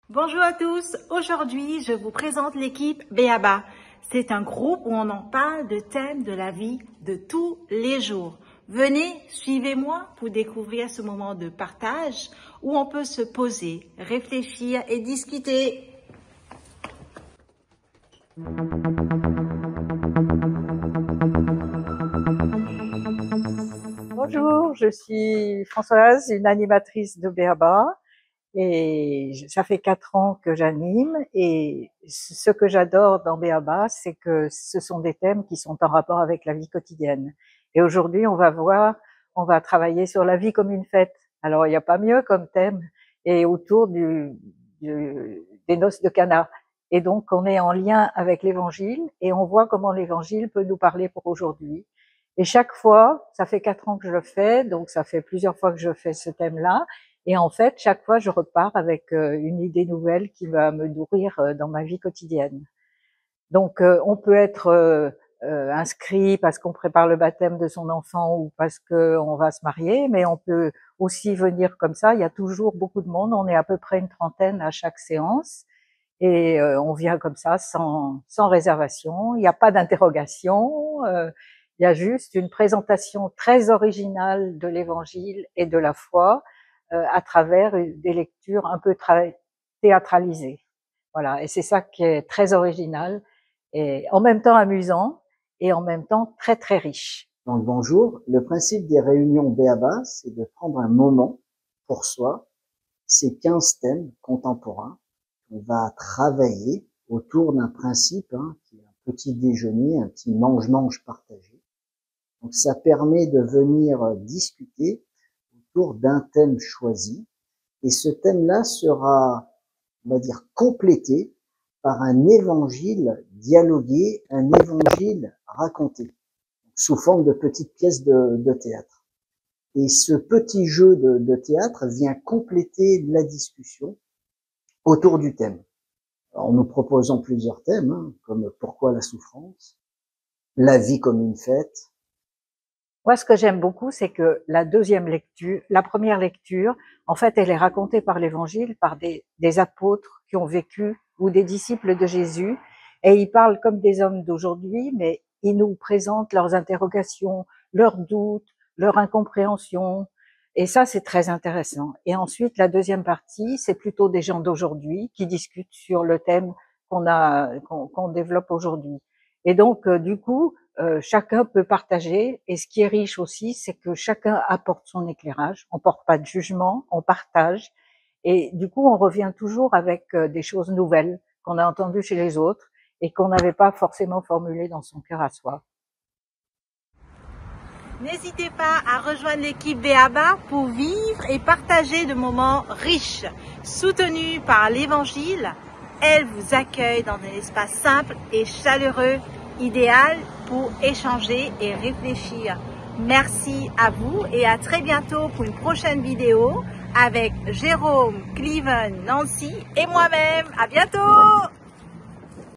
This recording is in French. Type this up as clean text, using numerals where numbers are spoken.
Bonjour à tous, aujourd'hui je vous présente l'équipe Béaba. C'est un groupe où on en parle de thèmes de la vie de tous les jours. Venez, suivez-moi pour découvrir ce moment de partage où on peut se poser, réfléchir et discuter. Bonjour, je suis Françoise, une animatrice de Béaba et ça fait 4 ans que j'anime et ce que j'adore dans Béaba, c'est que ce sont des thèmes qui sont en rapport avec la vie quotidienne. Et aujourd'hui, on va travailler sur la vie comme une fête. Alors, il n'y a pas mieux comme thème et autour des noces de Cana. Et donc, on est en lien avec l'Évangile et on voit comment l'Évangile peut nous parler pour aujourd'hui. Et chaque fois, ça fait 4 ans que je le fais, donc ça fait plusieurs fois que je fais ce thème-là. Et en fait, chaque fois, je repars avec une idée nouvelle qui va me nourrir dans ma vie quotidienne. Donc, on peut être inscrit parce qu'on prépare le baptême de son enfant ou parce qu'on va se marier, mais on peut aussi venir comme ça. Il y a toujours beaucoup de monde. On est à peu près une trentaine à chaque séance. Et on vient comme ça sans réservation. Il n'y a pas d'interrogation. Il y a juste une présentation très originale de l'Évangile et de la foi à travers des lectures un peu théâtralisées. Voilà, et c'est ça qui est très original et en même temps amusant et en même temps très très riche. Donc bonjour, le principe des réunions Béaba, c'est de prendre un moment pour soi, ces 15 thèmes contemporains. On va travailler autour d'un principe qui est un petit déjeuner, un petit mange-mange partagé. Donc ça permet de venir discuter autour d'un thème choisi. Et ce thème-là sera, on va dire, complété par un évangile dialogué, un évangile raconté, sous forme de petites pièces de théâtre. Et ce petit jeu de théâtre vient compléter la discussion autour du thème. Alors, nous proposons plusieurs thèmes, comme pourquoi la souffrance, la vie comme une fête. Moi, ce que j'aime beaucoup, c'est que la première lecture, en fait, elle est racontée par l'Évangile, par des apôtres qui ont vécu ou des disciples de Jésus, et ils parlent comme des hommes d'aujourd'hui, mais ils nous présentent leurs interrogations, leurs doutes, leur incompréhension, et ça, c'est très intéressant. Et ensuite, la deuxième partie, c'est plutôt des gens d'aujourd'hui qui discutent sur le thème qu'on développe aujourd'hui. Et donc, du coup, chacun peut partager. Et ce qui est riche aussi, c'est que chacun apporte son éclairage. On porte pas de jugement, on partage. Et du coup, on revient toujours avec des choses nouvelles qu'on a entendues chez les autres et qu'on n'avait pas forcément formulées dans son cœur à soi. N'hésitez pas à rejoindre l'équipe Béaba pour vivre et partager de moments riches. Soutenus par l'Évangile, elle vous accueille dans un espace simple et chaleureux, idéal pour échanger et réfléchir. Merci à vous et à très bientôt pour une prochaine vidéo avec Jérôme, Cleven, Nancy et moi-même. À bientôt!